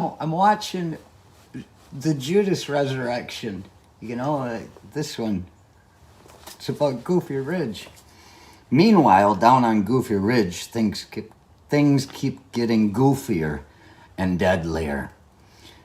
I'm watching the Judas Resurrection. This one. It's about Goofy Ridge. Meanwhile, down on Goofy Ridge, things keep getting goofier and deadlier.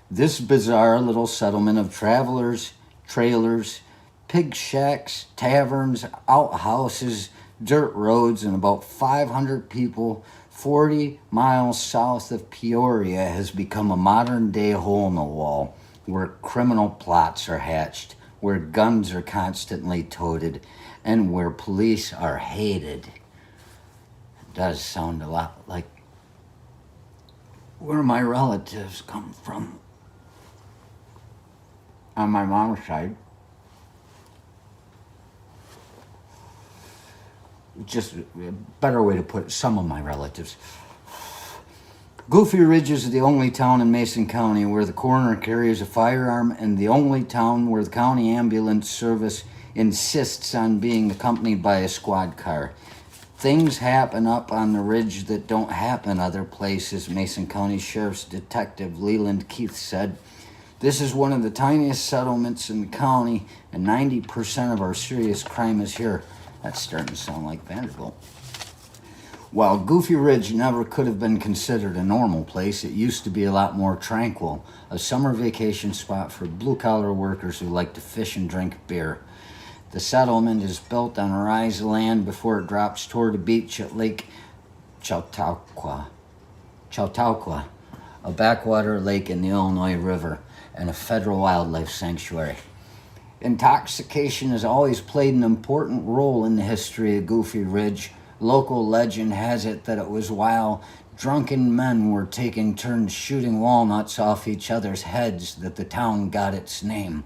This bizarre little settlement of travelers, trailers, pig shacks, taverns, outhouses, dirt roads, and about 500 people 40 miles south of Peoria has become a modern day hole in the wall where criminal plots are hatched, where guns are constantly toted, and where police are hated. It does sound a lot like where my relatives come from on my mom's side. Just a better way to put it, some of my relatives. Goofy Ridge is the only town in Mason County where the coroner carries a firearm, and the only town where the county ambulance service insists on being accompanied by a squad car. Things happen up on the ridge that don't happen other places, Mason County Sheriff's Detective Leland Keith said. This is one of the tiniest settlements in the county, and 90% of our serious crime is here. That's starting to sound like Vanderbilt. While Goofy Ridge never could have been considered a normal place, it used to be a lot more tranquil, a summer vacation spot for blue-collar workers who like to fish and drink beer. The settlement is built on a rise of land before it drops toward a beach at Lake Chautauqua, a backwater lake in the Illinois River, and a federal wildlife sanctuary. Intoxication has always played an important role in the history of Goofy Ridge. Local legend has it that it was while drunken men were taking turns shooting walnuts off each other's heads that the town got its name.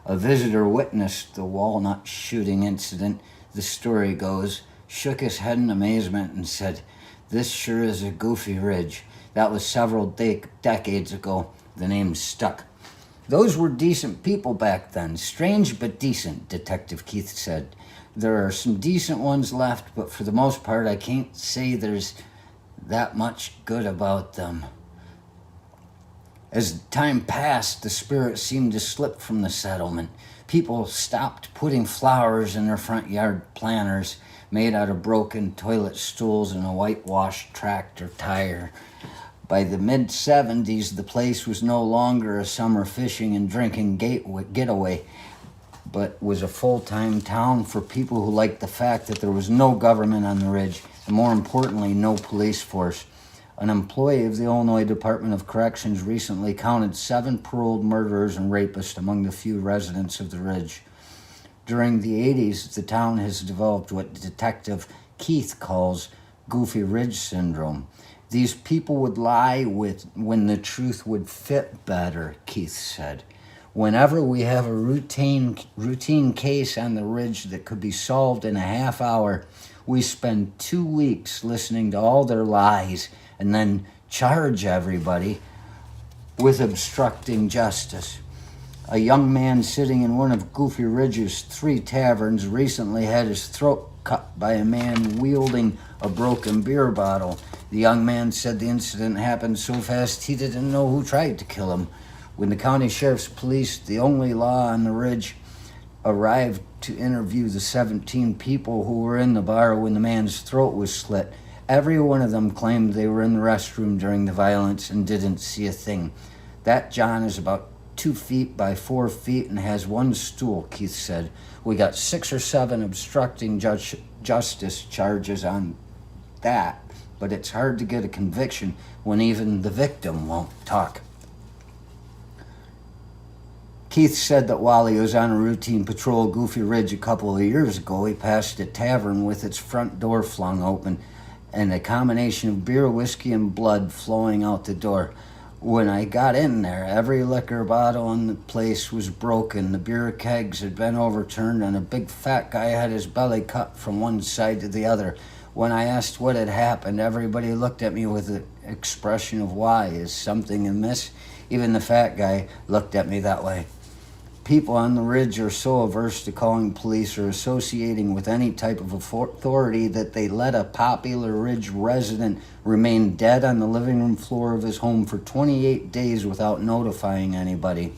A visitor witnessed the walnut shooting incident, the story goes, shook his head in amazement and said, "This sure is a Goofy Ridge." That was several decades ago. The name stuck. Those were decent people back then. Strange but decent, Detective Keith said. There are some decent ones left, but for the most part, I can't say there's that much good about them. As time passed, the spirit seemed to slip from the settlement. People stopped putting flowers in their front yard planters made out of broken toilet stools and a whitewashed tractor tire. By the mid-'70s, the place was no longer a summer fishing and drinking getaway, but was a full-time town for people who liked the fact that there was no government on the ridge, and more importantly, no police force. An employee of the Illinois Department of Corrections recently counted 7 paroled murderers and rapists among the few residents of the ridge. During the 80s, the town has developed what Detective Keith calls Goofy Ridge syndrome. These people would lie when the truth would fit better, Keith said. Whenever we have a routine case on the ridge that could be solved in a half hour, we spend 2 weeks listening to all their lies and then charge everybody with obstructing justice. A young man sitting in one of Goofy Ridge's 3 taverns recently had his throat cut by a man wielding a broken beer bottle. The young man said the incident happened so fast he didn't know who tried to kill him. When the county sheriff's police, the only law on the ridge, arrived to interview the 17 people who were in the bar when the man's throat was slit, every one of them claimed they were in the restroom during the violence and didn't see a thing. That John is about 2 feet by 4 feet and has 1 stool, Keith said. We got 6 or 7 obstructing justice charges on that, but it's hard to get a conviction when even the victim won't talk. Keith said that while he was on a routine patrol at Goofy Ridge a couple of years ago, he passed a tavern with its front door flung open and a combination of beer, whiskey, and blood flowing out the door. When I got in there, every liquor bottle in the place was broken. The beer kegs had been overturned, and a big fat guy had his belly cut from one side to the other. When I asked what had happened, everybody looked at me with an expression of why. Is something amiss? Even the fat guy looked at me that way. People on the ridge are so averse to calling police or associating with any type of authority that they let a Poplar Ridge resident remain dead on the living room floor of his home for 28 days without notifying anybody.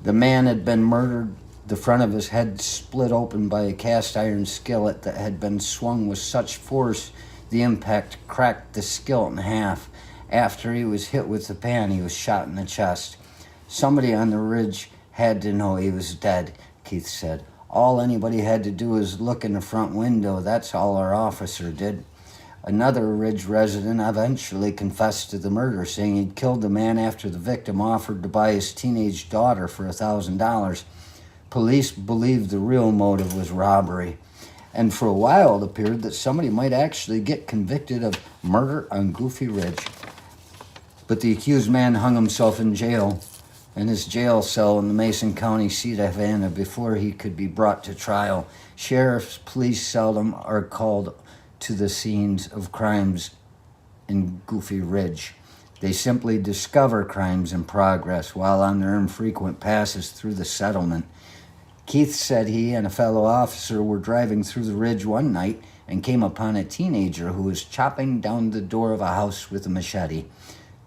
The man had been murdered, the front of his head split open by a cast iron skillet that had been swung with such force the impact cracked the skillet in half. After he was hit with the pan, he was shot in the chest. Somebody on the ridge had to know he was dead, Keith said. All anybody had to do was look in the front window. That's all our officer did. Another ridge resident eventually confessed to the murder, saying he'd killed the man after the victim offered to buy his teenage daughter for $1,000. Police believed the real motive was robbery. And for a while it appeared that somebody might actually get convicted of murder on Goofy Ridge. But the accused man hung himself in jail, in his jail cell in the Mason County seat of Havana, before he could be brought to trial. Sheriff's police seldom are called to the scenes of crimes in Goofy Ridge. They simply discover crimes in progress while on their infrequent passes through the settlement. Keith said he and a fellow officer were driving through the ridge one night and came upon a teenager who was chopping down the door of a house with a machete.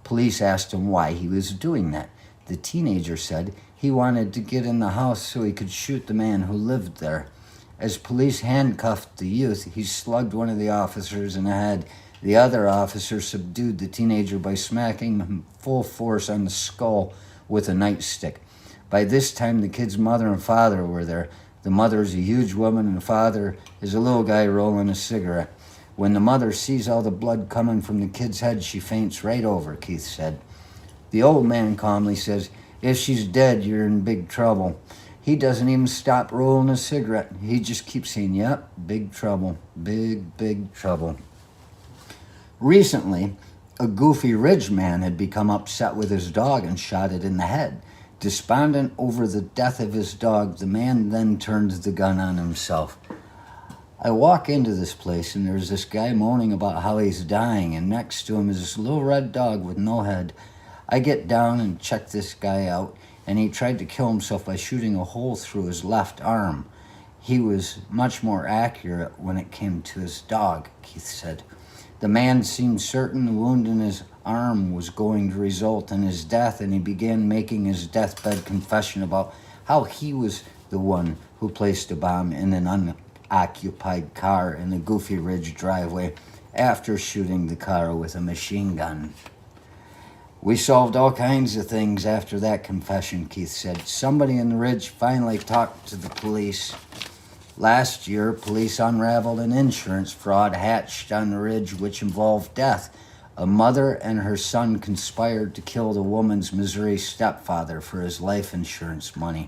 Police asked him why he was doing that. The teenager said he wanted to get in the house so he could shoot the man who lived there. As police handcuffed the youth, he slugged one of the officers in the head. The other officer subdued the teenager by smacking him full force on the skull with a nightstick. By this time, the kid's mother and father were there. The mother is a huge woman and the father is a little guy rolling a cigarette. When the mother sees all the blood coming from the kid's head, she faints right over, Keith said. The old man calmly says, "If she's dead, you're in big trouble." He doesn't even stop rolling a cigarette. He just keeps saying, "Yep, big trouble, big trouble." Recently, a Goofy Ridge man had become upset with his dog and shot it in the head. Despondent over the death of his dog, the man then turned the gun on himself. I walk into this place and there's this guy moaning about how he's dying, and next to him is this little red dog with no head. I get down and check this guy out, and he tried to kill himself by shooting a hole through his left arm. He was much more accurate when it came to his dog, Keith said. The man seemed certain the wound in his arm was going to result in his death, and he began making his deathbed confession about how he was the one who placed a bomb in an unoccupied car in the Goofy Ridge driveway after shooting the car with a machine gun. We solved all kinds of things after that confession, Keith said. Somebody in the ridge finally talked to the police. Last year, police unraveled an insurance fraud hatched on the ridge which involved death. A mother and her son conspired to kill the woman's Missouri stepfather for his life insurance money.